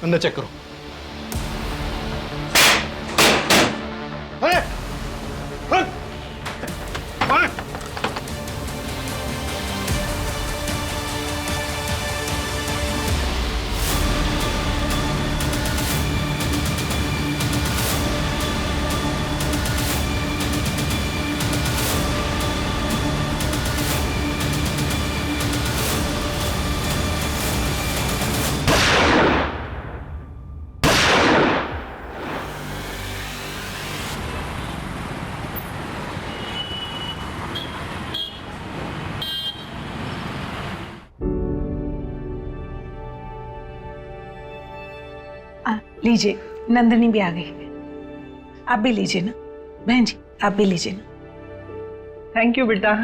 अंदर चेक करो। अरे लीजिए, नंदिनी भी आ गई। आप भी लीजिए ना बहन जी, आप भी लीजिए ना। थैंक यू बेटा।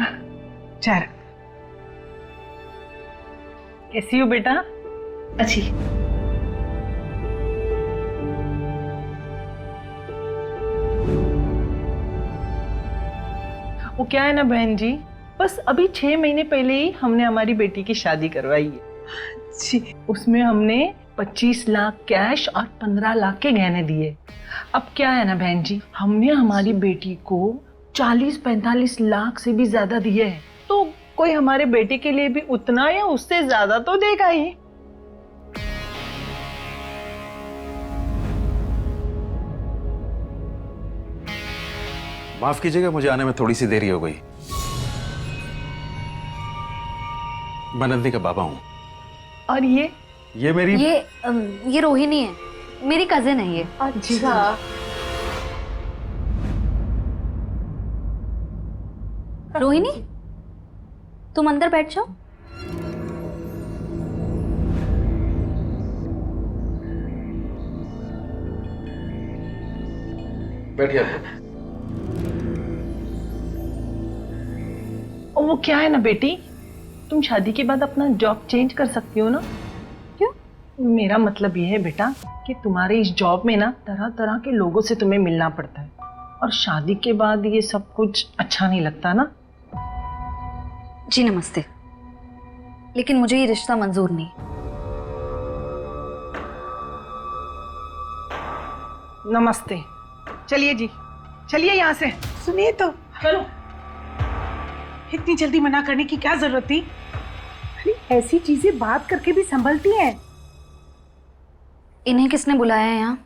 चार कैसी हो बेटा? अच्छी। वो क्या है ना बहन जी, बस अभी 6 महीने पहले ही हमने हमारी बेटी की शादी करवाई है जी। उसमें हमने 25 लाख कैश और 15 लाख के गहने दिए। अब क्या है ना बहन जी, हमने हमारी बेटी को 40-45 लाख से भी ज्यादा दिए हैं, तो कोई हमारे बेटे के लिए भी उतना या उससे ज्यादा तो देगा ही। माफ कीजिएगा, मुझे आने में थोड़ी सी देरी हो गई। मैं नंदिनी का बाबा हूँ। और ये मेरी ये रोहिणी है, मेरी कजिन है ये। अच्छा। रोहिणी, तुम अंदर बैठ जाओ। बैठिए। और वो क्या है ना बेटी, तुम शादी के बाद अपना जॉब चेंज कर सकती हो ना। क्यों? मेरा मतलब ये है बेटा कि तुम्हारे इस जॉब में ना तरह तरह के लोगों से तुम्हें मिलना पड़ता है, और शादी के बाद ये सब कुछ अच्छा नहीं लगता ना। जी नमस्ते, लेकिन मुझे ये रिश्ता मंजूर नहीं। नमस्ते। चलिए जी, चलिए यहाँ से। सुनिए तो, चलो। इतनी जल्दी मना करने की क्या जरूरत थी? अरे ऐसी चीजें बात करके भी संभलती हैं। इन्हें किसने बुलाया है यहाँ?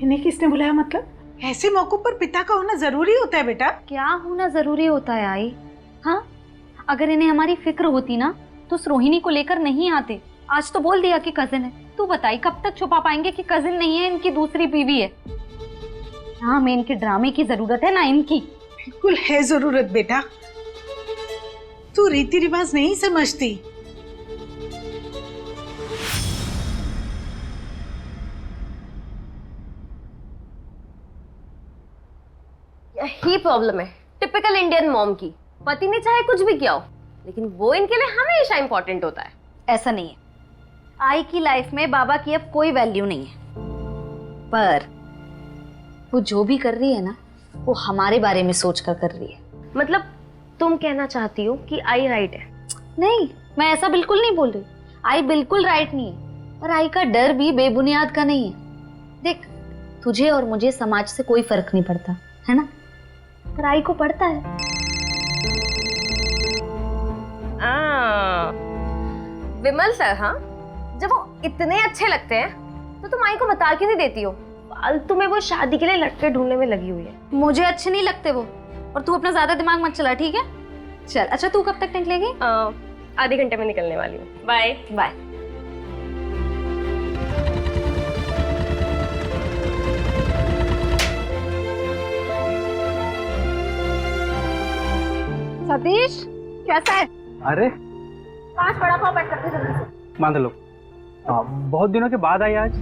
इन्हें किसने बुलाया मतलब? ऐसे मौकों पर पिता का होना जरूरी होता है बेटा। क्या होना जरूरी होता है आई? हाँ, अगर इन्हें हमारी फिक्र होती ना तो उस रोहिणी को लेकर नहीं आते। आज तो बोल दिया कि कजिन है। तू बताई कब तक छुपा पाएंगे कि कजिन नहीं है, इनकी दूसरी बीवी है। ना हमें इनके ड्रामे की जरूरत है ना इनकी। बिल्कुल है जरूरत बेटा, तू रीति रिवाज नहीं समझती। यही प्रॉब्लम है टिपिकल इंडियन मॉम की। पति ने चाहे कुछ भी किया हो, लेकिन वो इनके लिए हमेशा इंपॉर्टेंट होता है। ऐसा नहीं है, आई की लाइफ में बाबा की अब कोई वैल्यू नहीं है। पर वो जो भी कर रही है ना, वो हमारे बारे में सोचकर कर रही है। मतलब तुम कहना चाहती हो कि आई राइट है? नहीं, मैं ऐसा बिल्कुल नहीं बोल रही। आई बिल्कुल राइट नहीं है, और आई का डर भी बेबुनियाद का नहीं है। देख, तुझे और मुझे समाज से कोई फर्क नहीं पड़ता है ना, पर आई को पड़ता है। विमल सर, हाँ, जब वो इतने अच्छे लगते हैं तो तुम आई को बता क्यों नहीं देती हो? फालतू में वो शादी के लिए लड़के ढूंढने में लगी हुई है। मुझे अच्छे नहीं लगते वो, और तू अपना ज्यादा दिमाग मत चला, ठीक है? चल, अच्छा तू कब तक निकलेगी? आधे घंटे में निकलने वाली हूँ। Bye bye. सतीश, कैसा है? अरे 5 बड़ा पाव पैक करके जल्दी से। मान लो, बहुत दिनों के बाद आई आज।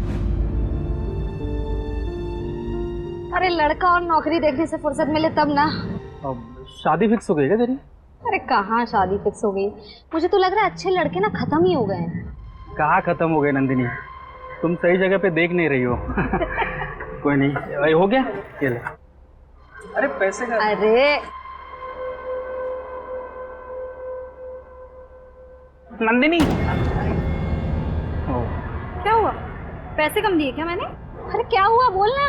अरे लड़का और नौकरी देखने से फुर्सत मिले तब ना। शादी फिक्स हो गई क्या तेरी? अरे कहाँ शादी फिक्स हो गई, मुझे तो लग रहा है अच्छे लड़के ना खत्म ही हो गए हैं। कहाँ खत्म हो गए नंदिनी, तुम सही जगह पे देख नहीं रही हो। कोई नहीं, हो गया ये ले। अरे पैसे का। अरे नंदिनी, क्या हुआ? पैसे कम दिए क्या मैंने? अरे क्या हुआ बोलना।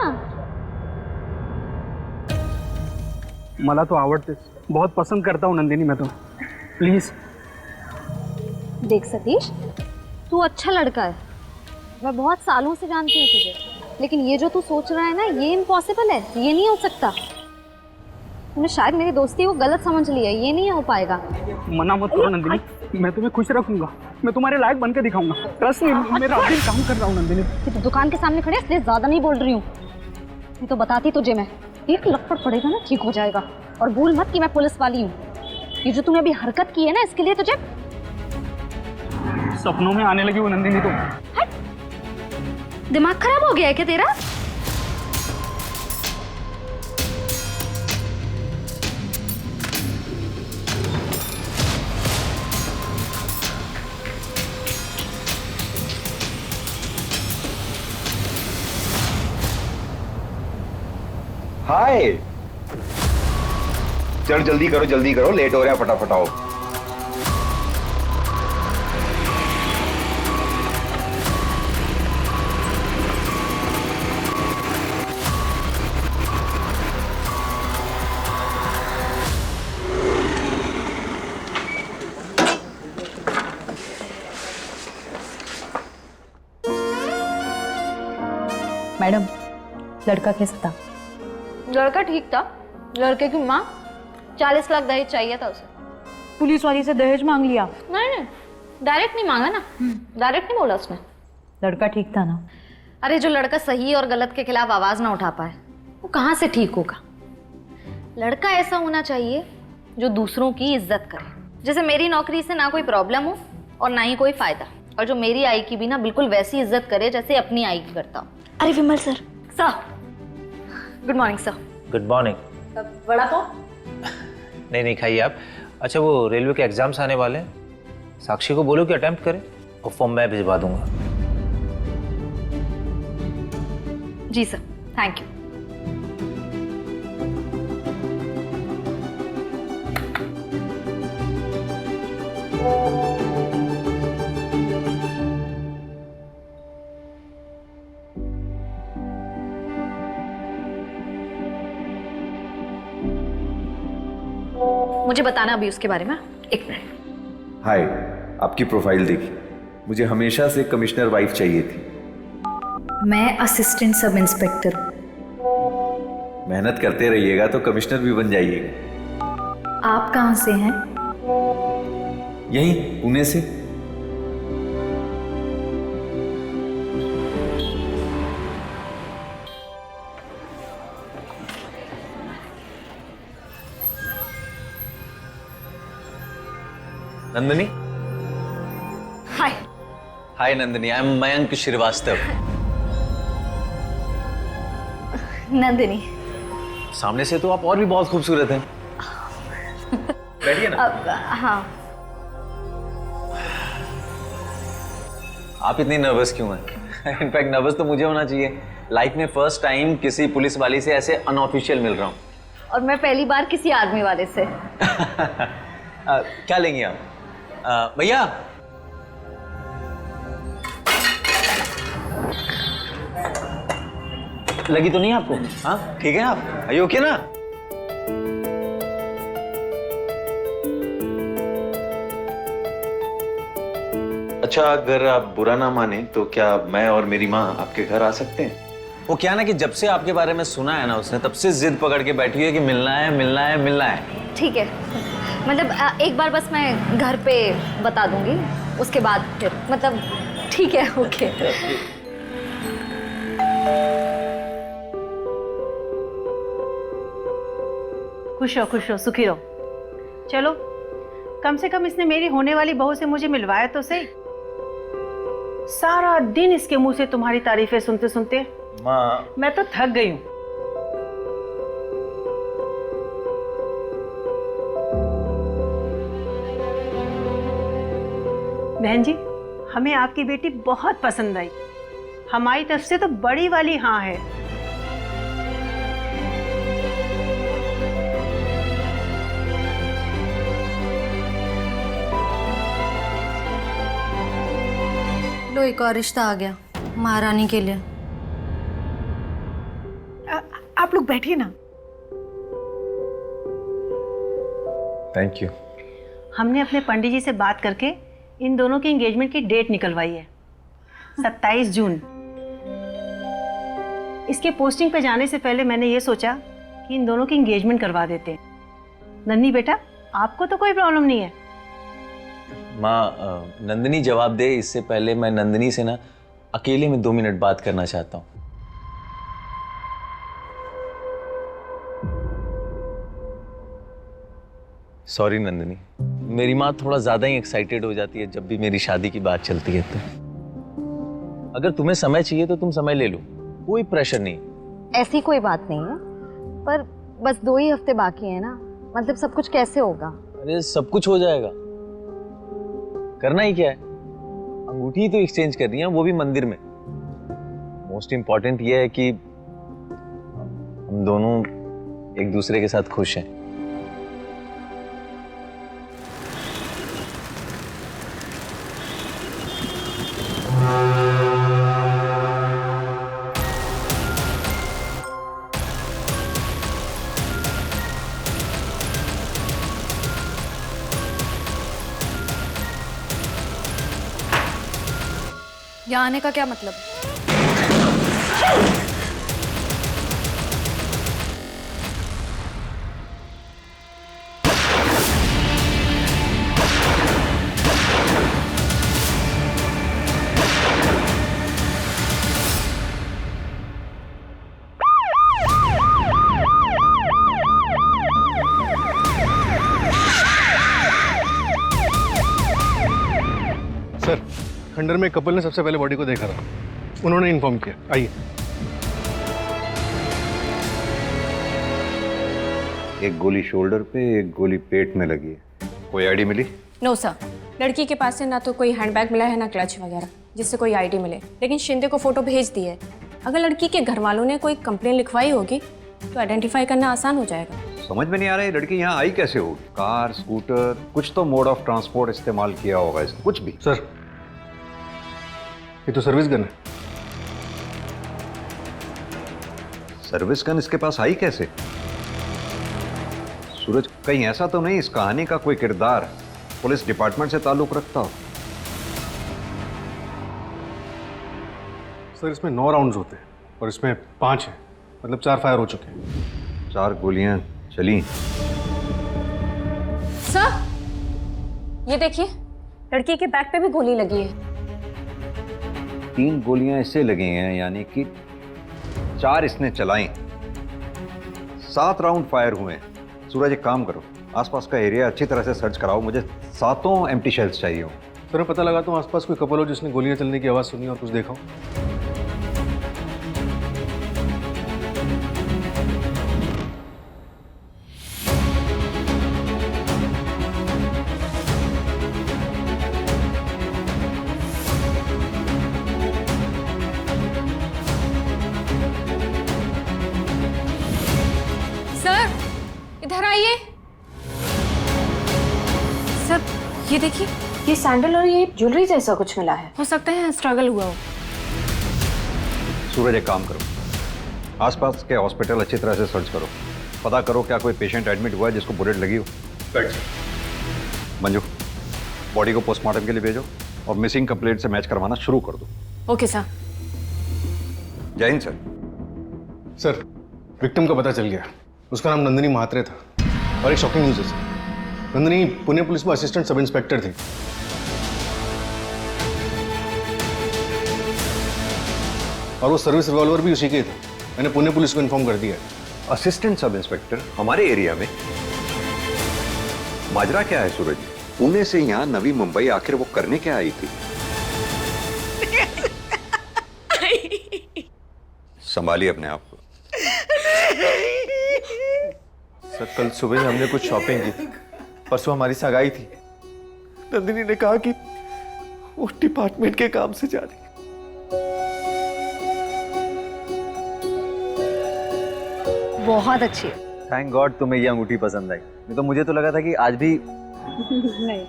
मला तो आवडतेस, बहुत पसंद करता हूँ नंदिनी मैं तो, प्लीज। देख सतीश, तू अच्छा लड़का है, मैं बहुत सालों से जानती हूँ तुझे, लेकिन ये जो तू सोच रहा है ना, ये इम्पॉसिबल है, ये नहीं हो सकता। तूने शायद मेरी दोस्ती को गलत समझ लिया, ये नहीं हो पाएगा। मना मत करो नंदिनी, मैं तुम्हें खुश रखूंगा, मैं तुम्हारे लायक बन के दिखाऊंगा। ट्रस्ट मी, मैं रात दिन काम कर रहा हूँ नंदिनी। कि तू दुकान के सामने खड़े इसलिए ज्यादा नहीं बोल रही हूँ, ये तो बताती तुझे मैं। एक लपड़ पड़ेगा ना ठीक हो जाएगा। और भूल मत कि मैं पुलिस वाली हूँ। ये जो तूने अभी हरकत की है ना, इसके लिए तुझे सपनों में आने लगी वो नंदिनी तो। दिमाग खराब हो गया है क्या तेरा? हाय, चलो जल्दी करो, लेट हो रहा है, फटाफट आओ। मैडम, लड़का कैसा था? लड़का ठीक था। लड़के की माँ 40 लाख दहेज चाहिए था उसे। पुलिस वाली से दहेज मांग लिया? नहीं, डायरेक्ट नहीं मांगा ना, डायरेक्ट नहीं बोला उसने। लड़का ठीक था ना? अरे जो लड़का सही और गलत के खिलाफ आवाज ना उठा पाए, वो कहाँ से ठीक होगा? लड़का ऐसा होना चाहिए जो दूसरों की इज्जत करे। जैसे मेरी नौकरी से ना कोई प्रॉब्लम हो और ना ही कोई फायदा, और जो मेरी आई की भी ना बिल्कुल वैसी इज्जत करे जैसे अपनी आई की करता हूँ। अरे Vimal sir. Sir, good morning sir. Good morning. बड़ा तो नहीं खाइए आप। अच्छा, वो रेलवे के एग्जाम्स आने वाले हैं, साक्षी को बोलो कि अटेम्प्ट करे और फॉर्म मैं भिजवा दूंगा। जी सर, थैंक यू। मुझे बताना अभी उसके बारे में, एक मिनट। हाय, आपकी प्रोफाइल देखी, मुझे हमेशा से कमिश्नर वाइफ चाहिए थी। मैं असिस्टेंट सब इंस्पेक्टर। मेहनत करते रहिएगा तो कमिश्नर भी बन जाइएगा। आप कहाँ से हैं? यहीं पुणे से। नंदिनी। हाय। हाय नंदिनी, आई एम मयंक श्रीवास्तव। नंदिनी। सामने से तो आप और भी बहुत खूबसूरत हैं। बैठिए ना। हाँ। आप इतनी नर्वस क्यों हैं? इनफैक्ट नर्वस तो मुझे होना चाहिए। लाइफ में फर्स्ट टाइम किसी पुलिस वाली से ऐसे अनऑफिशियल मिल रहा हूँ। और मैं पहली बार किसी आर्मी वाले से। क्या लेंगी आप? भैया। लगी तो नहीं आपको? हाँ ठीक है आप? आर यू ओके ना? अच्छा, अगर आप बुरा ना माने तो क्या मैं और मेरी माँ आपके घर आ सकते हैं? वो क्या ना कि जब से आपके बारे में सुना है ना उसने, तब से जिद पकड़ के बैठी है कि मिलना है मिलना है मिलना है। ठीक है, मतलब एक बार बस मैं घर पे बता दूंगी, उसके बाद फिर मतलब ठीक है। ओके। खुश हो सुखी रहो। चलो, कम से कम इसने मेरी होने वाली बहू से मुझे मिलवाया तो सही। सारा दिन इसके मुंह से तुम्हारी तारीफें सुनते सुनते माँ, मैं तो थक गई हूँ। बहन जी, हमें आपकी बेटी बहुत पसंद आई। हमारी तरफ से तो बड़ी वाली हाँ है। लो, एक और रिश्ता आ गया। महारानी के लिए। आप लोग बैठिए ना। Thank you. हमने अपने पंडित जी से बात करके इन दोनों की एंगेजमेंट की डेट निकलवाई है, 27 जून। इसके पोस्टिंग पे जाने से पहले मैंने ये सोचा कि इन दोनों की एंगेजमेंट करवा देते हैं। नंदनी बेटा, आपको तो कोई प्रॉब्लम नहीं है? माँ, नंदिनी जवाब दे इससे पहले मैं नंदिनी से ना अकेले में 2 मिनट बात करना चाहता हूँ। सॉरी नंदिनी, मेरी माँ थोड़ा ज्यादा ही एक्साइटेड हो जाती है जब भी मेरी शादी की बात चलती है। तो अगर तुम्हें समय चाहिए तो तुम समय ले लो, कोई प्रेशर नहीं। ऐसी कोई बात नहीं है, पर बस 2 ही हफ्ते बाकी है ना, मतलब सब कुछ कैसे होगा? अरे सब कुछ हो जाएगा, करना ही क्या है, अंगूठी तो एक्सचेंज कर रही है, वो भी मंदिर में। मोस्ट इंपॉर्टेंट ये है कि हम दोनों एक दूसरे के साथ खुश हैं। यहाँ आने का क्या मतलब? सर, खंडर में कपल ने सबसे पहले बॉडी को देखा था, उन्होंने इन्फॉर्म किया। आइए। एक गोली शोल्डर पे, एक गोली पेट में लगी है। कोई आईडी मिली? नो सर, लड़की के पास से ना तो कोई हैंडबैग मिला है ना क्लच वगैरह जिससे कोई आईडी मिले, लेकिन शिंदे को फोटो भेज दी है। अगर लड़की के घर वालों ने कोई कंप्लेन लिखवाई होगी तो आइडेंटिफाई करना आसान हो जाएगा। समझ में नहीं आ रहा है लड़की यहाँ आई कैसे होगी? कार, स्कूटर, कुछ तो मोड ऑफ ट्रांसपोर्ट इस्तेमाल किया होगा इसने, कुछ भी। सर, ये तो सर्विस गन है। सर्विस गन इसके पास आई कैसे? सूरज, कहीं ऐसा तो नहीं इस कहानी का कोई किरदार पुलिस डिपार्टमेंट से ताल्लुक रखता हो? सर, इसमें 9 राउंड्स होते हैं और इसमें 5 हैं, मतलब 4 फायर हो चुके हैं। 4 गोलियां चली। सर, ये देखिए, लड़की के बैक पे भी गोली लगी है। 3 गोलियां इससे लगी हैं, यानी कि 4 इसने चलाई। 7 राउंड फायर हुए हैं। सूरज, एक काम करो, आसपास का एरिया अच्छी तरह से सर्च कराओ, मुझे 7 एम्प्टी शेल्स चाहिए हो। सर, मैं पता लगाता हूँ आसपास कोई कपल हो जिसने गोलियां चलने की आवाज़ सुनी और कुछ देखा हो। सर, इधर आइए। सर, ये देखिए, ये सैंडल और ये ज्वेलरी जैसा कुछ मिला है, हो सकता है स्ट्रगल हुआ हो। सूरज, एक काम करो, आसपास के हॉस्पिटल अच्छी तरह से सर्च करो, पता करो क्या कोई पेशेंट एडमिट हुआ है जिसको बुलेट लगी हो। मंजू, बॉडी को पोस्टमार्टम के लिए भेजो और मिसिंग कंप्लेंट से मैच करवाना शुरू कर दो। Okay sir. जय हिंद सर। सर, विक्टिम का पता चल गया। उसका नाम नंदिनी महात्रे था और एक शॉकिंग न्यूज़ है सर, नंदिनी पुणे पुलिस में असिस्टेंट सब इंस्पेक्टर थी। और वो सर्विस रिवॉल्वर भी उसी के थे। मैंने पुणे पुलिस को इन्फॉर्म कर दिया है। असिस्टेंट सब इंस्पेक्टर हमारे एरिया में? माजरा क्या है सूरज? पुणे से यहाँ नवी मुंबई आखिर वो करने क्या आई थी? संभालिए अपने आप को। सर, कल सुबह हमने कुछ शॉपिंग की, परसों हमारी सगाई थी। नंदिनी ने कहा कि वो डिपार्टमेंट के काम से जा रही। बहुत अच्छी है। थैंक गॉड तुम्हें ये अंगूठी पसंद आई, नहीं तो मुझे तो लगा था कि आज भी नहीं,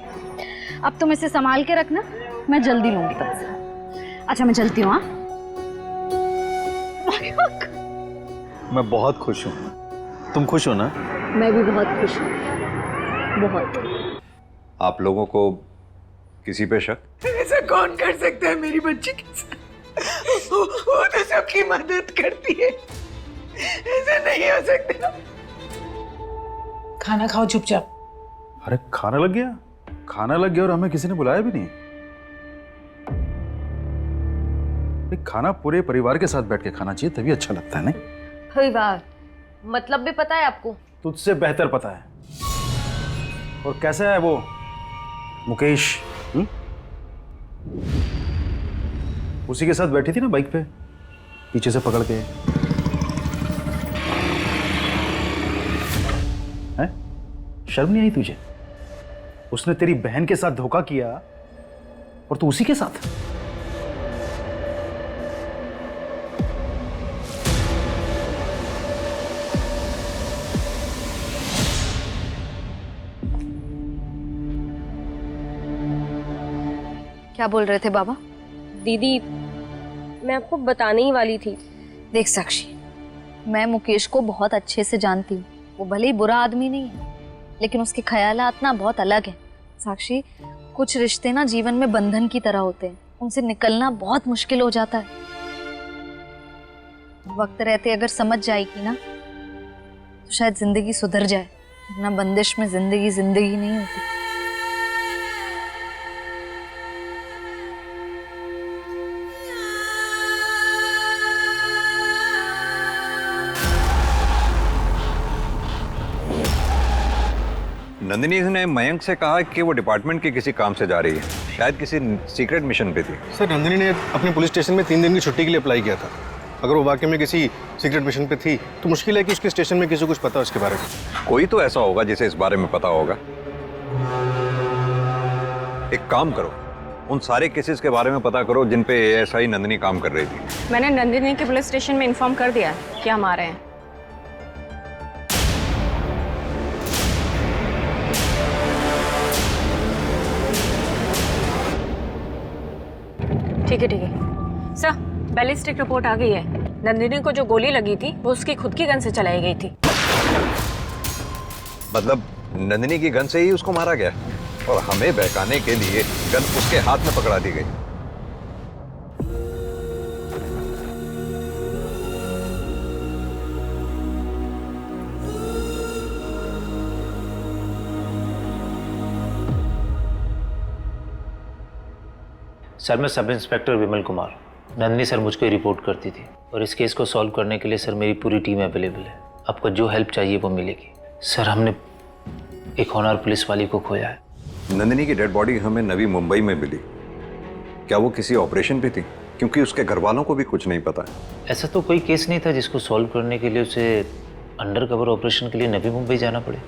अब तुम इसे संभाल के रखना, मैं जल्दी लूंगी तब से। अच्छा, मैं चलती हूँ। हाँ, मैं बहुत खुश हूँ। तुम खुश हो ना? मैं भी बहुत खुश हूँ, बहुत। आप लोगों को किसी पे शक? ऐसा कौन कर सकता है मेरी बच्ची के साथ? वो तो सबकी मदद करती है, ऐसा नहीं हो सकता। खाना खाओ चुपचाप। अरे खाना लग गया? खाना लग गया और हमें किसी ने बुलाया भी नहीं। भाई खाना पूरे परिवार के साथ बैठ के खाना चाहिए, तभी अच्छा लगता है। नहीं परिवार मतलब भी पता है आपको? तुझसे बेहतर पता है। और कैसा है वो मुकेश? उसी के साथ बैठी थी ना बाइक पे, पीछे से पकड़ के। हैं? शर्म नहीं आई तुझे? उसने तेरी बहन के साथ धोखा किया और तू उसी के साथ। क्या बोल रहे थे बाबा? दीदी मैं आपको बताने ही वाली थी। देख साक्षी, मैं मुकेश को बहुत अच्छे से जानती हूँ। वो भले ही बुरा आदमी नहीं है, लेकिन उसके ख्यालात ना बहुत अलग है। साक्षी, कुछ रिश्ते ना जीवन में बंधन की तरह होते हैं, उनसे निकलना बहुत मुश्किल हो जाता है। वक्त रहते अगर समझ जाएगी ना तो शायद जिंदगी सुधर जाए, वरना बंदिश में जिंदगी जिंदगी नहीं होती। नंदिनी ने मयंक से कहा कि वो डिपार्टमेंट के किसी काम से जा रही है, शायद किसी सीक्रेट मिशन पे थी। सर नंदिनी ने अपने पुलिस स्टेशन में 3 दिन की छुट्टी के लिए अप्लाई किया था। अगर वो वाकई में किसी सीक्रेट मिशन पे थी तो मुश्किल है कि उसके स्टेशन में किसी को कुछ पता है उसके बारे में। कोई तो ऐसा होगा जिसे इस बारे में पता होगा। एक काम करो, उन सारे केसेस के बारे में पता करो जिन पे एएसआई नंदिनी काम कर रही थी। मैंने नंदिनी के पुलिस स्टेशन में इन्फॉर्म कर दिया कि हम आ रहे हैं। ठीक है सर, बैलिस्टिक रिपोर्ट आ गई है। नंदिनी को जो गोली लगी थी वो उसकी खुद की गन से चलाई गई थी। मतलब नंदिनी की गन से ही उसको मारा गया और हमें बहकाने के लिए गन उसके हाथ में पकड़ा दी गई। सर मैं sub inspector Vimal Kumar. Nandini sir मुझको रिपोर्ट करती थी और इस केस को सॉल्व करने के लिए सर मेरी पूरी टीम अवेलेबल है। आपको जो हेल्प चाहिए वो मिलेगी। सर हमने एक होनहार पुलिस वाली को खोया है। नंदिनी की डेड बॉडी हमें नवी मुंबई में मिली। क्या वो किसी ऑपरेशन पे थी? क्योंकि उसके घर वालों को भी कुछ नहीं पता। ऐसा तो कोई केस नहीं था जिसको सॉल्व करने के लिए उसे अंडर कवर ऑपरेशन के लिए नवी मुंबई जाना पड़े।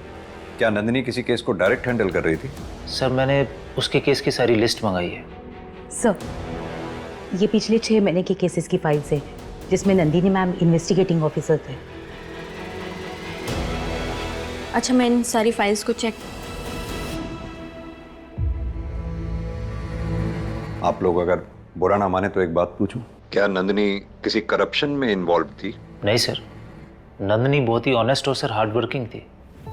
क्या नंदिनी किसी केस को डायरेक्ट हैंडल कर रही थी? सर मैंने उसके केस की सारी लिस्ट मंगाई है। सर ये पिछले 6 महीने के केसेस की फाइल्स है जिसमें नंदिनी मैम इन्वेस्टिगेटिंग ऑफिसर थे। अच्छा मैं इन सारी फाइल्स को चेक। आप लोग अगर बुरा ना माने तो एक बात पूछूं, क्या नंदिनी किसी करप्शन में इन्वॉल्व थी? नहीं सर, नंदिनी बहुत ही ऑनेस्ट और सर हार्ड वर्किंग थी।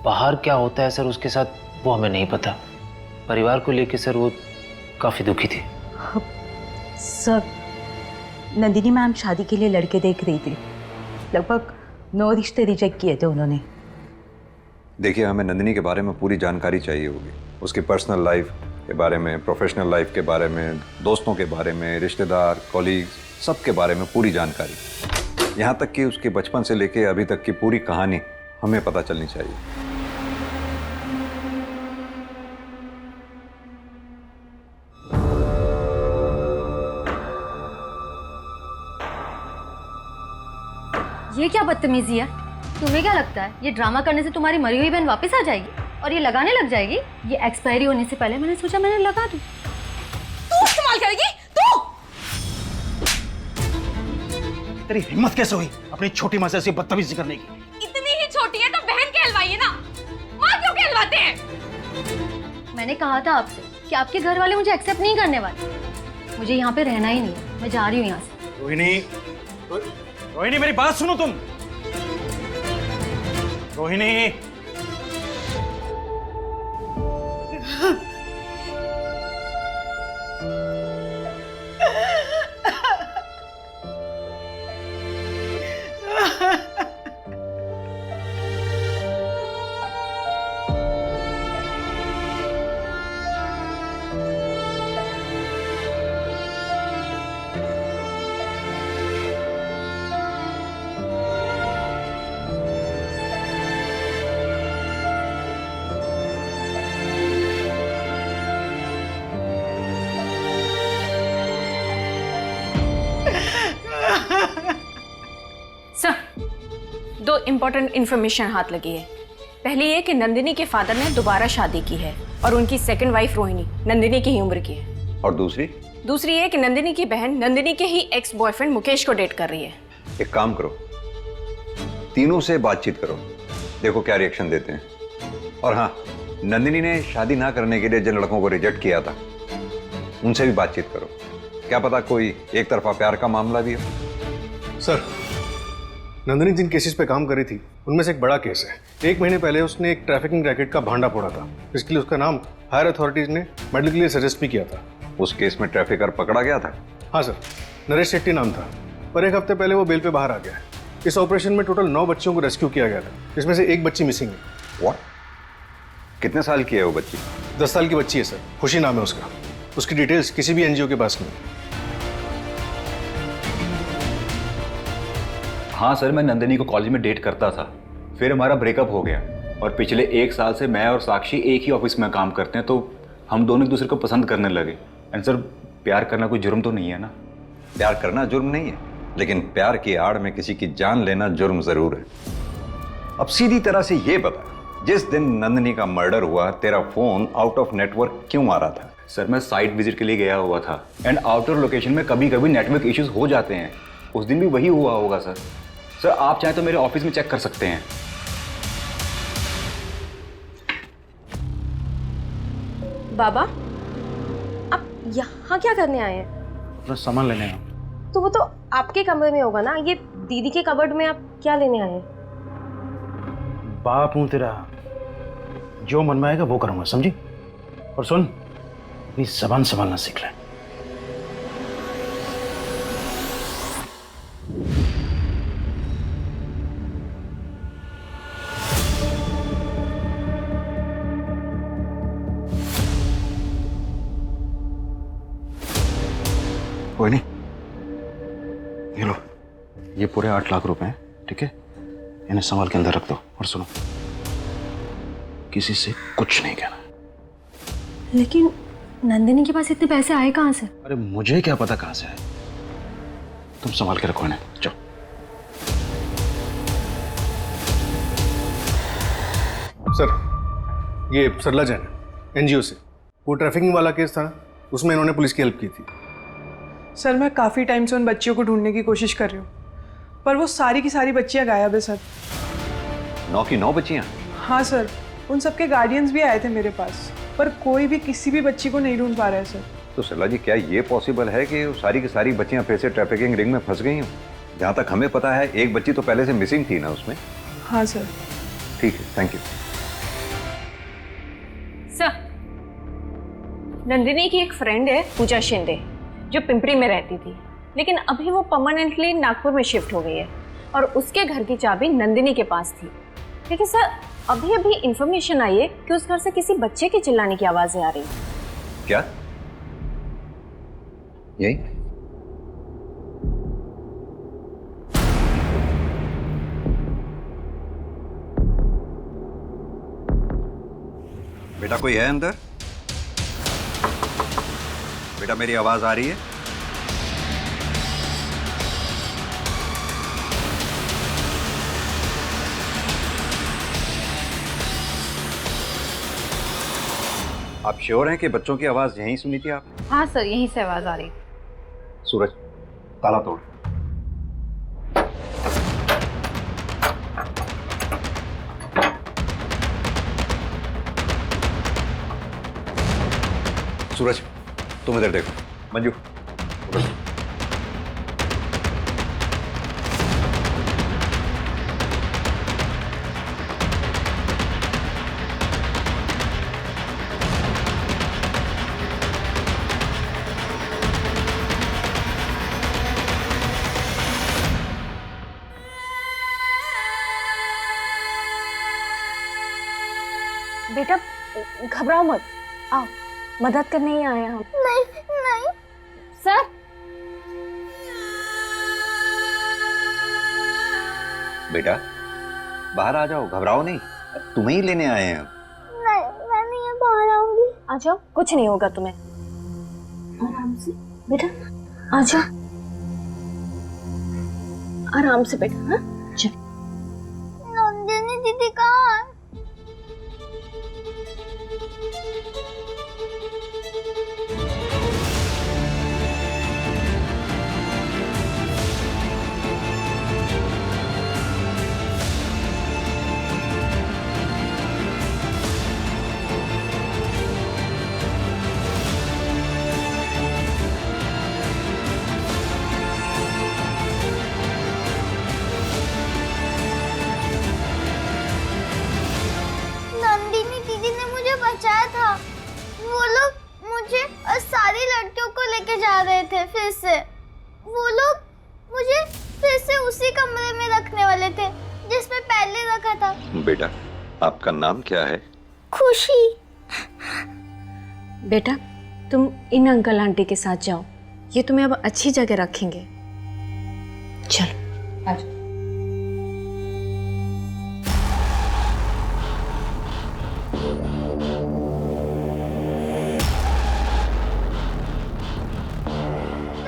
बाहर क्या होता है सर उसके साथ वो हमें नहीं पता। परिवार को लेके सर वो काफ़ी दुखी थी। सर नंदिनी मैम शादी के लिए लड़के देख रही थी, लगभग 9 रिश्ते रिजेक्ट किए थे उन्होंने। देखिए हमें नंदिनी के बारे में पूरी जानकारी चाहिए होगी, उसकी पर्सनल लाइफ के बारे में, प्रोफेशनल लाइफ के बारे में, दोस्तों के बारे में, रिश्तेदार, कॉलीग्स, सब के बारे में पूरी जानकारी। यहाँ तक कि उसके बचपन से लेके अभी तक की पूरी कहानी हमें पता चलनी चाहिए। ये क्या बदतमीजी है? तुम्हें क्या लगता है ये ड्रामा करने से तुम्हारी मरी हुई बहन वापस आ जाएगी और ये लगाने लग जाएगी? ये एक्सपायरी होने से पहले मैंने सोचा मैंने लगा दूं। तू इस्तेमाल करेगी? तू? तेरी हिम्मत कैसे हुई अपनी छोटी माँ से ऐसी बदतमीजी करने की? इतनी ही छोटी है तो बहन कहलवाई है ना, माँ क्यों कहलवाते हैं? मैंने कहा था आपसे कि आपके घर वाले मुझे एक्सेप्ट नहीं करने वाले। मुझे यहाँ पे रहना ही नहीं, मैं जा रही हूँ यहाँ से। रोहिणी, रोहिणी मेरी बात सुनो तुम। रोहिणी सर, दो इम्पोर्टेंट इन्फॉर्मेशन हाथ लगी है। पहली ये कि नंदिनी के फादर ने दोबारा शादी की है और उनकी सेकंड वाइफ रोहिणी नंदिनी की ही उम्र की है। और दूसरी? दूसरी ये कि नंदिनी की बहन नंदिनी के ही एक्स बॉयफ्रेंड मुकेश को डेट कर रही है। एक काम करो, तीनों से बातचीत करो, देखो क्या रिएक्शन देते हैं। और हाँ, नंदिनी ने शादी ना करने के लिए जिन लड़कों को रिजेक्ट किया था उनसे भी बातचीत करो, क्या पता कोई एक तरफा प्यार का मामला भी हो। सर, नंदिनी जिन केसेस पे काम करी थी उनमें से एक बड़ा केस है। 1 महीने पहले उसने एक ट्रैफिकिंग रैकेट का भांडा फोड़ा था, इसके लिए उसका नाम हायर अथॉरिटीज ने मेडल के लिए सजेस्ट भी किया था। उस केस में ट्रैफिकर पकड़ा गया था? हाँ सर, नरेश शेट्टी नाम था, पर 1 हफ्ते पहले वो बेल पे बाहर आ गया। इस ऑपरेशन में टोटल 9 बच्चों को रेस्क्यू किया गया था, जिसमें से 1 बच्ची मिसिंग है। व्हाट? कितने साल की है वो बच्ची? 10 साल की बच्ची है सर, खुशी नाम है उसका। उसकी डिटेल्स किसी भी एनजीओ के पास नहीं। हाँ सर, मैं नंदिनी को कॉलेज में डेट करता था, फिर हमारा ब्रेकअप हो गया और पिछले 1 साल से मैं और साक्षी एक ही ऑफिस में काम करते हैं, तो हम दोनों एक दूसरे को पसंद करने लगे। एंड सर, प्यार करना कोई जुर्म तो नहीं है ना? प्यार करना जुर्म नहीं है, लेकिन प्यार की आड़ में किसी की जान लेना जुर्म जरूर है। अब सीधी तरह से ये बता, जिस दिन नंदिनी का मर्डर हुआ तेरा फोन आउट ऑफ नेटवर्क क्यों आ रहा था? सर, मैं साइट विजिट के लिए गया हुआ था एंड आउटर लोकेशन में कभी कभी नेटवर्क इश्यूज हो जाते हैं। उस दिन भी वही हुआ होगा सर। सर, आप चाहें तो मेरे ऑफिस में चेक कर सकते हैं। बाबा, आप यहाँ क्या करने आए हैं? अपना सामान लेने आया। तो वो तो आपके कमरे में होगा ना, ये दीदी के कबर्ड में आप क्या लेने आए हैं? बाप हूं तेरा, जो मन में आएगा वो करूंगा, समझी? और सुन, अपनी जबान संभालना सीख ले। कोई नहीं, ये लो, ये पूरे 8 लाख रुपए हैं, ठीक है? इन्हें संभाल के अंदर रख दो। और सुनो, किसी से कुछ नहीं कहना। लेकिन नंदिनी के पास इतने पैसे आए कहाँ से? अरे मुझे क्या पता कहाँ से आए, तुम संभाल के रखो इन्हें। जाओ। सर, ये सरला जैन एनजीओ से, वो ट्रैफिकिंग वाला केस था ना, उसमें इन्होंने पुलिस की हेल्प की थी। सर, मैं काफ़ी टाइम से उन बच्चियों को ढूंढने की कोशिश कर रही हूँ, पर वो सारी की सारी बच्चियाँ गायब है सर। 9 की 9 बच्चियाँ? हाँ सर, उन सबके गार्डियंस भी आए थे मेरे पास, पर कोई भी किसी भी बच्ची को नहीं ढूंढ पा रहा है सर। तो सरला जी, क्या ये पॉसिबल है कि वो सारी की सारी बच्चियाँ फिर से ट्रैफिकिंग रिंग में फंस गई हों? जहाँ तक हमें पता है, एक बच्ची तो पहले से मिसिंग थी ना उसमें। हाँ सर। ठीक है, थैंक यू। सर, नंदिनी की एक फ्रेंड है पूजा शिंदे, जो पिंपरी में रहती थी, लेकिन अभी वो परमानेंटली नागपुर में शिफ्ट हो गई है और उसके घर की चाबी नंदिनी के पास थी। लेकिन सर, अभी अभी इंफॉर्मेशन आई है कि उस घर से किसी बच्चे की चिल्लाने की आवाजें आ रही हैं। क्या? यही? बेटा, कोई है अंदर? बेटा, मेरी आवाज आ रही है? आप श्योर हैं कि बच्चों की आवाज यहीं सुनी थी आपने? हाँ सर, यहीं से आवाज आ रही। सूरज, ताला तोड़। सूरज, तुम इधर देखो। मंजू, बेटा घबराओ मत, आओ मदद करने ही आए हम। नहीं नहीं सर बेटा बाहर आ जाओ, घबराओ नहीं, तुम्हें ही लेने आए हैं हम। नहीं मैं नहीं बाहर आऊंगी। आ जाओ, कुछ नहीं होगा तुम्हें। आराम से बेटा, आ जाओ आराम से बेटा। हाँ चल। नंदिनी दीदी कहाँ है? नंदिनी दीदी ने मुझे बचाया था। वो लोग मुझे और सारी लड़कियों को लेके जा रहे थे फिर से। वो लोग मुझे फिर से उसी कमरे में रखने वाले थे जिसमें पहले रखा था। बेटा आपका नाम क्या है? खुशी। बेटा तुम इन अंकल आंटी के साथ जाओ, ये तुम्हें अब अच्छी जगह रखेंगे। चलो आ जाओ।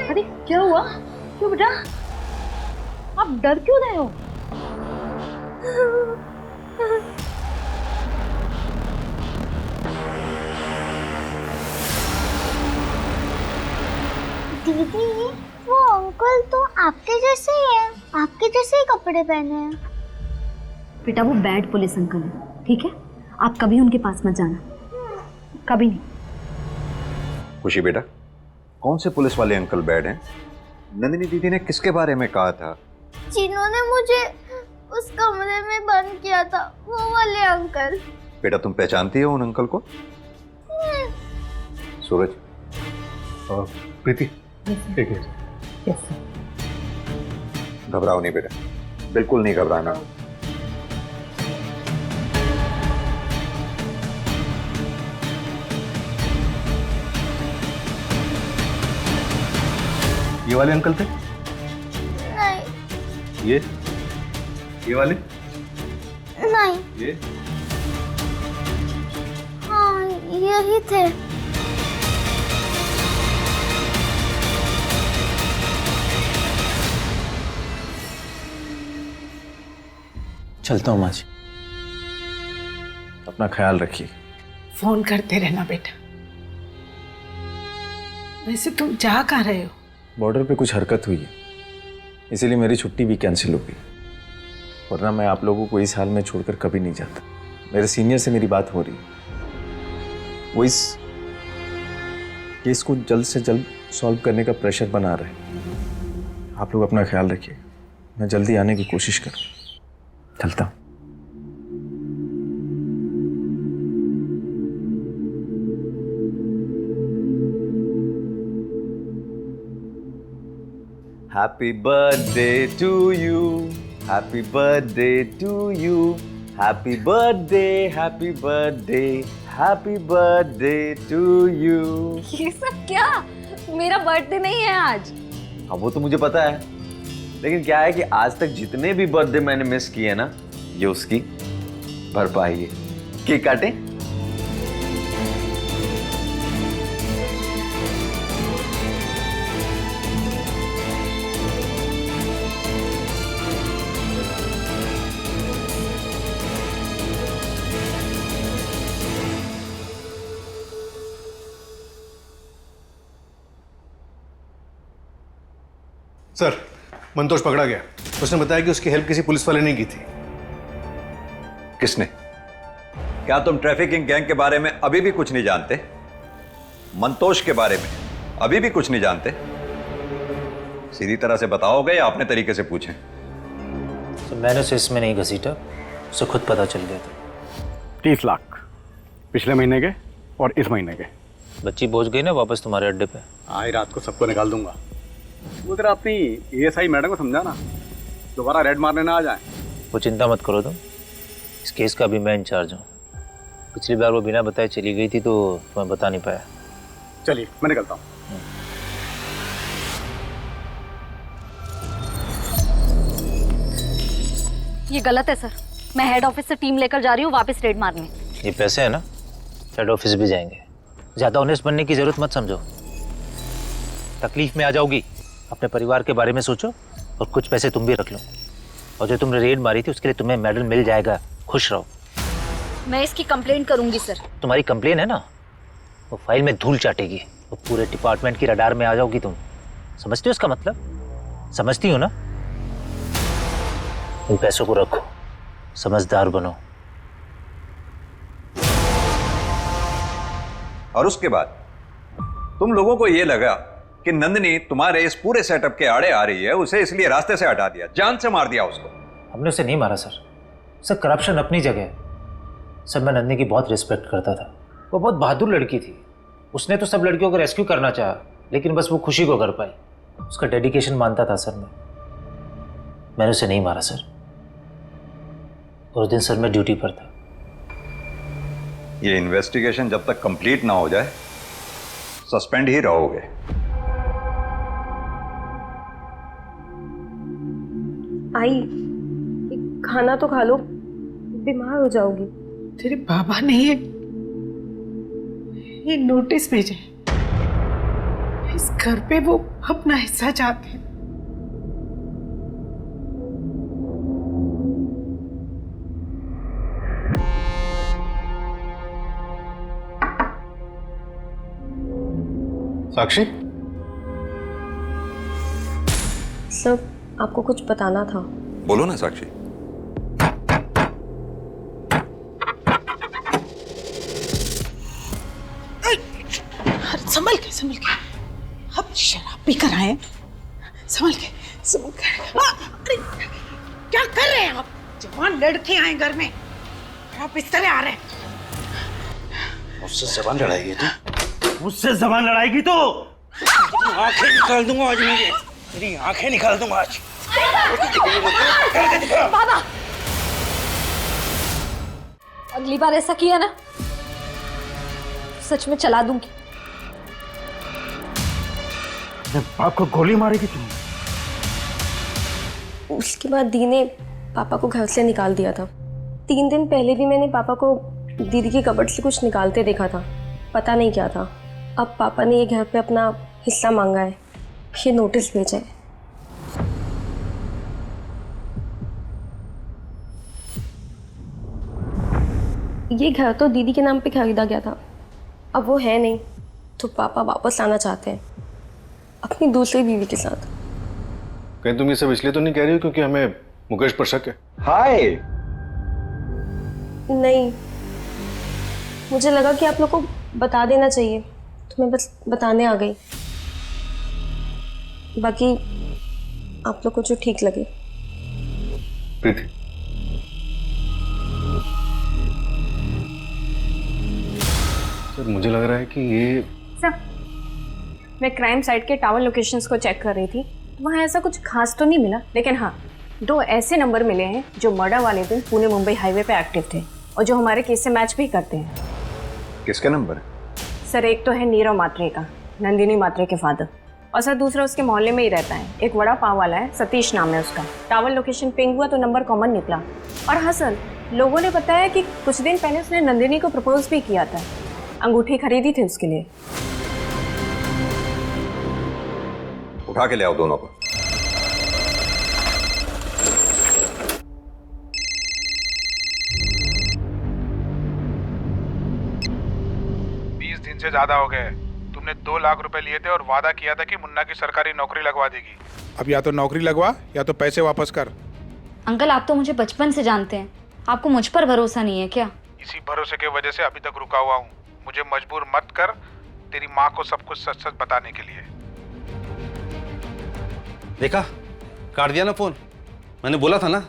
अरे क्या हुआ? क्यों बेटा, आप डर क्यों रहे हो? दीदी वो अंकल तो आपके जैसे ही है, आपके जैसे ही कपड़े पहने हैं। बेटा वो बैड पुलिस अंकल है, ठीक है? आप कभी उनके पास मत जाना, कभी नहीं। खुशी बेटा, कौन से पुलिस वाले अंकल बैड हैं? नंदिनी दीदी ने किसके बारे में कहा था? जिन्होंने मुझे उस कमरे में बंद किया था, वो वाले अंकल। बेटा तुम पहचानती हो उन अंकल को? सूरज। प्रीति एक मिनट। घबराओ नहीं बेटा, बिल्कुल नहीं घबराना। ये वाले अंकल थे? नहीं ये वाले? नहीं। ये? हाँ यही थे। चलता हूँ माँ जी, अपना ख्याल रखिए। फोन करते रहना बेटा। वैसे तुम जा कहाँ रहे हो? बॉर्डर पे कुछ हरकत हुई है, इसीलिए मेरी छुट्टी भी कैंसिल हो गई, वरना मैं आप लोगों को इस हाल में छोड़कर कभी नहीं जाता। मेरे सीनियर से मेरी बात हो रही है, वो इस केस को जल्द से जल्द सॉल्व करने का प्रेशर बना रहे हैं। आप लोग अपना ख्याल रखिए, मैं जल्दी आने की कोशिश करूँ। चलता हूँ। Happy birthday to you, happy birthday to you, happy birthday, happy birthday, happy birthday to you। ये सब क्या? मेरा बर्थडे नहीं है आज। हाँ वो तो मुझे पता है, लेकिन क्या है कि आज तक जितने भी बर्थडे मैंने मिस किए ना, ये उसकी भरपाई है। केक काटे? सर मंतोष पकड़ा गया। उसने बताया कि उसकी हेल्प किसी पुलिस वाले ने की थी। किसने? क्या तुम ट्रैफिकिंग गैंग के बारे में अभी भी कुछ नहीं जानते? मंतोष के बारे में अभी भी कुछ नहीं जानते? सीधी तरह से बताओगे या अपने तरीके से पूछें? तो मैंने उसे इसमें नहीं घसीटा, उसे खुद पता चल गया था। 30 लाख पिछले महीने के और इस महीने के। बच्ची पहुंच गई ना वापस तुम्हारे अड्डे पे? आज रात को सबको निकाल दूंगा। वो तेरा अपनी एएसआई मैडम को समझाना, दोबारा रेड मारने ना आ जाए। वो चिंता मत करो तुम, इस केस का भी मैं इंचार्ज हूँ। पिछली बार वो बिना बताए चली गई थी तो मैं बता नहीं पाया। चलिए मैं निकलता हूँ। ये गलत है सर। मैं हेड ऑफिस से टीम लेकर जा रही हूँ वापस रेड मारने। ये पैसे है ना, हेड ऑफिस भी जाएंगे। ज़्यादा ऑनेस्ट बनने की ज़रूरत मत समझो, तकलीफ में आ जाओगी। अपने परिवार के बारे में सोचो और कुछ पैसे तुम भी रख लो। और जो तुमने रेड मारी थी उसके लिए तुम्हें मेडल मिल जाएगा। खुश रहो। मैं इसकी कंप्लेंट करूंगी सर। तुम्हारी कंप्लेन है ना, वो फाइल में धूल चाटेगी और पूरे डिपार्टमेंट की रडार में आ जाओगी तुम। समझते हो इसका मतलब? समझती हो ना? इन पैसों को रखो, समझदार बनो। और उसके बाद तुम लोगों को यह लगा कि नंदिनी तुम्हारे इस पूरे सेटअप के आड़े आ रही है, उसे इसलिए रास्ते से हटा दिया, जान से मार दिया उसको। हमने उसे नहीं मारा सर। सर करप्शन अपनी जगह है। सर मैं नंदिनी की बहुत रिस्पेक्ट करता था। वो बहुत बहादुर लड़की थी। उसने तो सब लड़कियों को रेस्क्यू करना चाहा, लेकिन बस वो खुशी को कर पाई। उसका डेडिकेशन मानता था सर मैंने उसे नहीं मारा सर। और उस दिन सर मैं ड्यूटी पर था। ये इन्वेस्टिगेशन जब तक कंप्लीट ना हो जाए सस्पेंड ही रहोगे। आई, खाना तो खा लो, बीमार हो जाओगी। तेरे बाबा ने ये नोटिस भेजा है। इस घर पे वो अपना हिस्सा चाहते हैं। साक्षी, सर आपको कुछ बताना था। बोलो ना साक्षी। संभल के अब शराब पी कर आए। संभल के अरे क्या कर रहे हैं आप? जवान लड़के आए घर में और आप इस तरह आ रहे हैं। मुझसे जबान लड़ाएगी तू? मुझसे जबान लड़ाएगी तो आंखें निकाल दूंगा आज। मेरी आंखें निकाल दूंगा आज। बाबा, अगली बार ऐसा किया ना सच में चला दूंगी। बाप को गोली मारेगी तुम? उसके बाद दी ने पापा को घर से निकाल दिया था। 3 दिन पहले भी मैंने पापा को दीदी की कबर्ड से कुछ निकालते देखा था, पता नहीं क्या था। अब पापा ने ये घर पे अपना हिस्सा मांगा है, ये नोटिस भेजा है। ये घर तो दीदी के नाम पे खरीदा गया था, अब वो है नहीं, तो पापा वापस आना चाहते हैं अपनी दूसरी बीवी के साथ। कहीं तुम ये सब इसलिए तो नहीं कह रही हो क्योंकि हमें मुकेश पर शक है? हाय, नहीं, मुझे लगा कि आप लोग को बता देना चाहिए, तो मैं बस बताने आ गई। बाकी आप लोग को जो ठीक लगे। प्रीति, सर मुझे लग रहा है कि ये सर, मैं क्राइम साइट के टावर लोकेशंस को चेक कर रही थी, वहाँ ऐसा कुछ खास तो नहीं मिला, लेकिन हाँ 2 ऐसे नंबर मिले हैं जो मर्डर वाले दिन पुणे मुंबई हाईवे पे एक्टिव थे और जो हमारे केस से मैच भी करते हैं। किसके नंबर? सर एक तो है नीरव मात्रे का, नंदिनी मात्रे के फादर, और सर दूसरा उसके मोहल्ले में ही रहता है, एक वड़ा पाव वाला है, सतीश नाम है उसका। टावर लोकेशन पिंग हुआ तो नंबर कॉमन निकला। और हाँ सर, लोगों ने बताया कि कुछ दिन पहले उसने नंदिनी को प्रपोज भी किया था, अंगूठी खरीदी थी उसके लिए। उठा के ले आओ दोनों को। से ज्यादा हो गए। तुमने 2 लाख रुपए लिए थे और वादा किया था कि मुन्ना की सरकारी नौकरी लगवा देगी। अब या तो नौकरी लगवा या तो पैसे वापस कर। अंकल आप तो मुझे बचपन से जानते हैं, आपको मुझ पर भरोसा नहीं है क्या? इसी भरोसे की वजह से अभी तक रुका हुआ हूँ। मुझे मजबूर मत कर तेरी माँ को सब कुछ सच सच बताने के लिए। देखा, काट दिया ना फोन। मैंने बोला था ना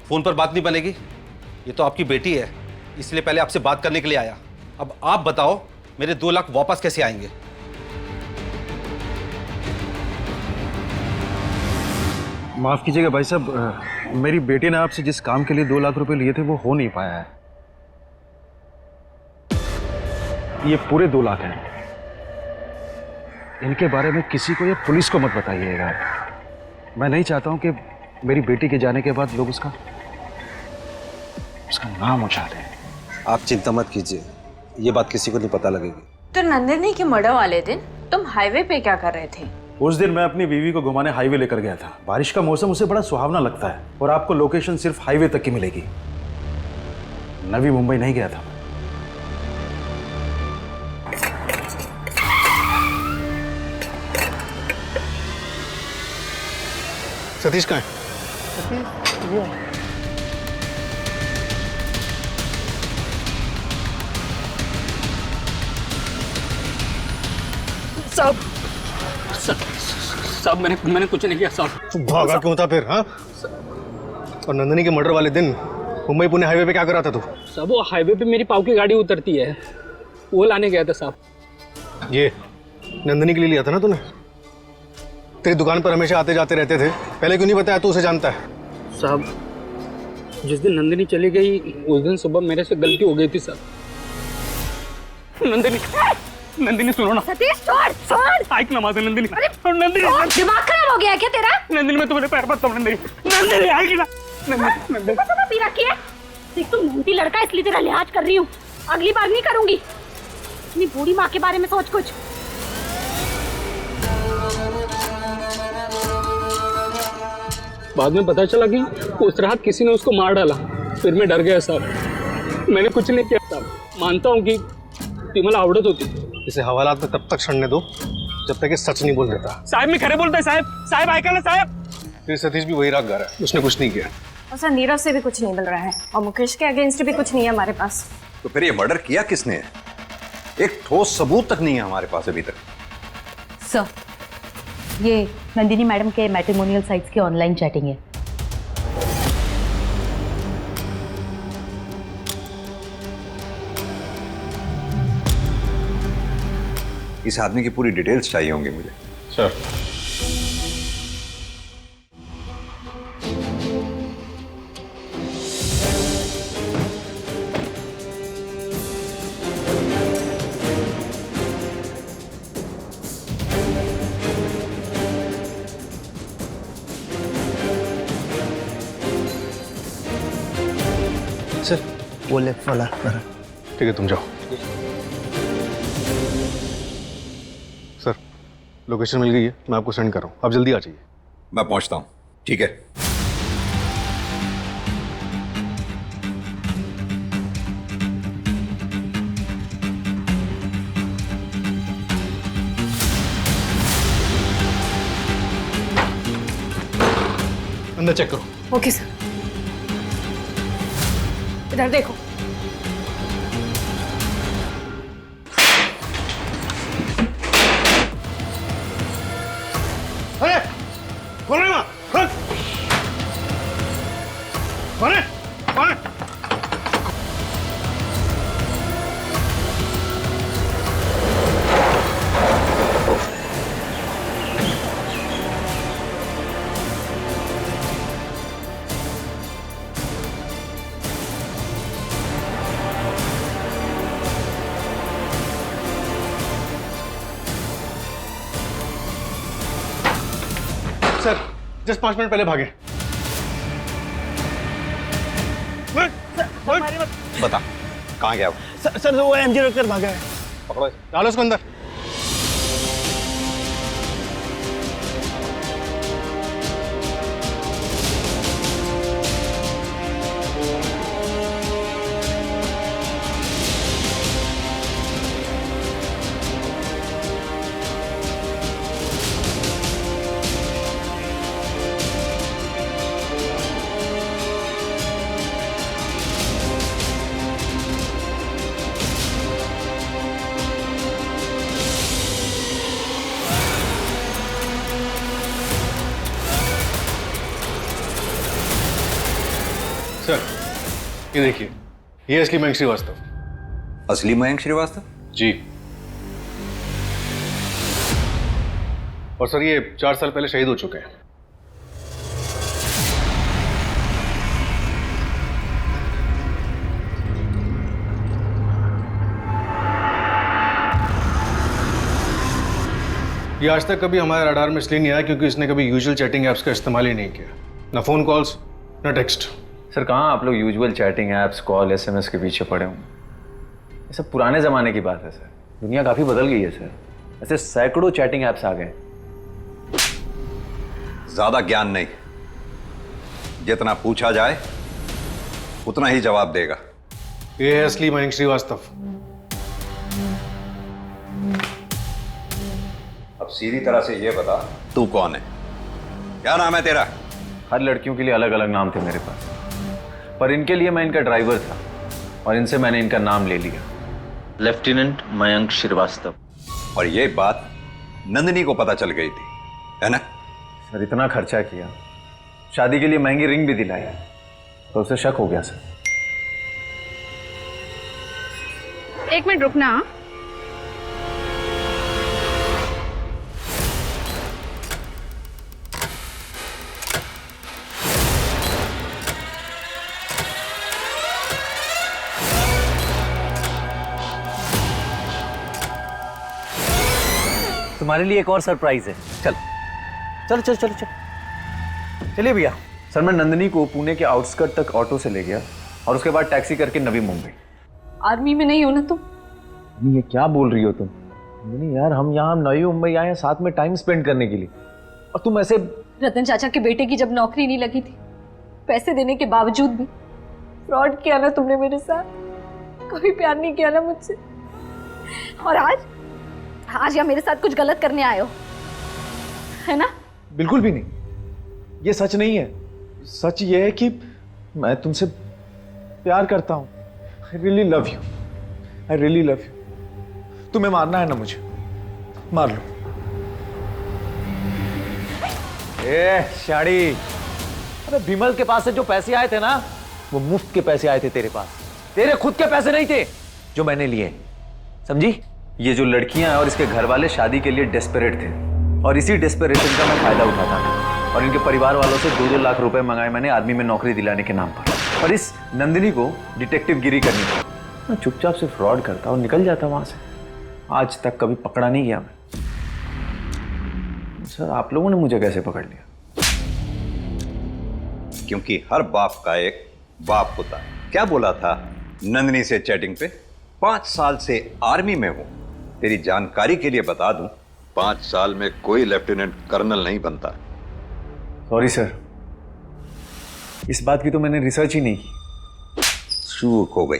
फोन पर बात नहीं बनेगी। ये तो आपकी बेटी है, इसलिए पहले आपसे बात करने के लिए आया। अब आप बताओ मेरे 2 लाख वापस कैसे आएंगे? माफ कीजिएगा भाई साहब, मेरी बेटी ने आपसे जिस काम के लिए 2 लाख रुपए लिए थे वो हो नहीं पाया है। ये पूरे 2 लाख हैं। इनके बारे में किसी को या पुलिस को मत बताइएगा। मैं नहीं चाहता हूं कि मेरी बेटी के जाने के बाद लोग उसका नाम उछालें। आप चिंता मत कीजिए, ये बात किसी को नहीं पता लगेगी। तो नंदिनी के मर्डर वाले दिन तुम हाईवे पे क्या कर रहे थे? उस दिन मैं अपनी बीवी को घुमाने हाईवे लेकर गया था। बारिश का मौसम उसे बड़ा सुहावना लगता है और आपको लोकेशन सिर्फ हाईवे तक की मिलेगी। नवी मुंबई नहीं गया था। सतीश कहाँ है? साहब साहब मैंने कुछ नहीं किया साहब। तू भागा क्यों था फिर? हाँ, और नंदिनी के मर्डर वाले दिन मुंबई पुणे हाईवे पे क्या कर रहा था तू? साहब वो हाईवे पे मेरी पाव की गाड़ी उतरती है, वो लाने गया था साहब। ये नंदिनी के लिए लिया था ना तूने? तेरी दुकान पर हमेशा आते जाते रहते थे, पहले क्यों नहीं बताया? तू उसे जानता है। साहब जिस दिन नंदिनी चली गई उस दिन सुबह मेरे से गलती हो गई थी साहब। नंदिनी सुनो ना। सतीश छोड़। आइक ना माता नंदिनी। नंदिनी दिमाग खराब हो गया क्या तेरा? नंदिनी मैं तुम्हारे पैर पड़ता हूँ। नंदिनी आइक ना। नंदिनी पी रखी है। देख तू मोटी लड़का इसलिए तेरा लिहाज कर रही हूँ, अगली बार नहीं करूंगी। अपनी बूढ़ी माँ के बारे में सोच कुछ। बाद में पता चला कि उस रात किसी ने उसको मार डाला, फिर मैं डर गया साहब। मैंने कुछ नहीं किया साहब। मानता हूँ कि ती मला आवडत होती। इसे हवालात में तब तक सड़ने दो जब तक ये सच नहीं बोल देता। साहब मैं खरे बोलता है साहब। साहब आएगा ना साहब। फिर सतीश भी वही राग गा रहा है, उसने कुछ नहीं किया। और सर नीरव से भी कुछ नहीं मिल रहा है और मुकेश के अगेंस्ट भी कुछ नहीं है हमारे पास। तो फिर ये मर्डर किया किसने? एक ठोस सबूत तक नहीं है हमारे पास अभी तक। सर, ये नंदिनी मैडम के मैट्रिमोनियल साइट्स की ऑनलाइन चैटिंग है। इस आदमी की पूरी डिटेल्स चाहिए होंगे मुझे। सर सर वो लेफ्ट वाला। ठीक है, तुम जाओ। सर लोकेशन मिल गई है, मैं आपको सेंड कर रहा हूँ, आप जल्दी आ जाइए। मैं पहुंचता हूँ। ठीक है। अंदर चेक करो। Okay sir. इधर देखो। अरे कौन है वहाँ? कौन है? कौन है? सर जस्ट 5 मिनट पहले भागे। बता कहाँ गया वो? सर वो एमजी रोड कर भागा है। पकड़ो, डालो उसको अंदर। सर ये देखिए, ये असली मयंक श्रीवास्तव। असली मयंक श्रीवास्तव? जी। और सर ये 4 साल पहले शहीद हो चुके हैं। ये आज तक कभी हमारे रडार में इसलिए नहीं आया क्योंकि इसने कभी यूजुअल चैटिंग ऐप्स का इस्तेमाल ही नहीं किया, ना फ़ोन कॉल्स ना टेक्स्ट। सर कहाँ आप लोग usual chatting apps, call, SMS के पीछे पड़े हों? ये सब पुराने ज़माने की बात है सर। दुनिया काफ़ी बदल गई है सर। ऐसे सैकड़ों चैटिंग ऐप्स आ गए। ज्यादा ज्ञान नहीं, जितना पूछा जाए उतना ही जवाब देगा। ये है असली मयंक श्रीवास्तव। अब सीधी तरह से ये बता, तू कौन है? क्या नाम है तेरा? हर लड़कियों के लिए अलग अलग नाम थे मेरे पास, पर इनके लिए मैं इनका ड्राइवर था और इनसे मैंने इनका नाम ले लिया, लेफ्टिनेंट मयंक श्रीवास्तव। और ये बात नंदिनी को पता चल गई थी, है ना? सर इतना खर्चा किया, शादी के लिए महंगी रिंग भी दिलाई, तो उसे शक हो गया सर। एक मिनट रुकना। तुम्हारे लिए एक और सरप्राइज है। चल चल चल चल चल चलिए भैया। सर मैं नंदिनी को पुणे के आउटस्कर्ट तक ऑटो से ले गया और उसके बाद टैक्सी करके नवी मुंबई। आर्मी में नहीं हो ना तुम? ये क्या बोल रही हो तुम? नहीं यार, हम यहाँ नवी मुंबई आए हैं साथ में टाइम स्पेंड करने के लिए, और तुम ऐसे। रतन चाचा के बेटे की जब नौकरी नहीं लगी थी, पैसे देने के बावजूद भी फ्रॉड किया ना तुमने मेरे साथ। कभी प्यार नहीं किया ना मुझसे, और आज या मेरे साथ कुछ गलत करने आए हो, है ना? बिल्कुल भी नहीं, ये सच नहीं है। सच ये है कि मैं तुमसे प्यार करता हूँ। I really love you. I really love you. तुम्हें मारना है ना मुझे, मार लो। शाड़ी, अबे विमल के पास से जो पैसे आए थे ना, वो मुफ्त के पैसे आए थे तेरे पास। तेरे खुद के पैसे नहीं थे जो मैंने लिए, समझी? ये जो लड़कियां हैं और इसके घर वाले शादी के लिए डेस्परेट थे, और इसी डेस्परेशन का मैं फायदा उठाता था, और इनके परिवार वालों से 2-2 लाख रुपए मंगाए मैंने आर्मी में नौकरी दिलाने के नाम पर। और इस नंदिनी को डिटेक्टिव गिरी करनी थी। मैं चुपचाप से फ्रॉड करता और निकल जाता वहां से। आज तक कभी पकड़ा नहीं गया मैं। सर आप लोगों ने मुझे कैसे पकड़ लिया? क्योंकि हर बाप का एक बाप होता है। क्या बोला था नंदिनी से चैटिंग पे? 5 साल से आर्मी में हूं। तेरी जानकारी के लिए बता दूं, 5 साल में कोई लेफ्टिनेंट कर्नल नहीं बनता। सॉरी सर, इस बात की तो मैंने रिसर्च ही नहीं की। चूक हो गई।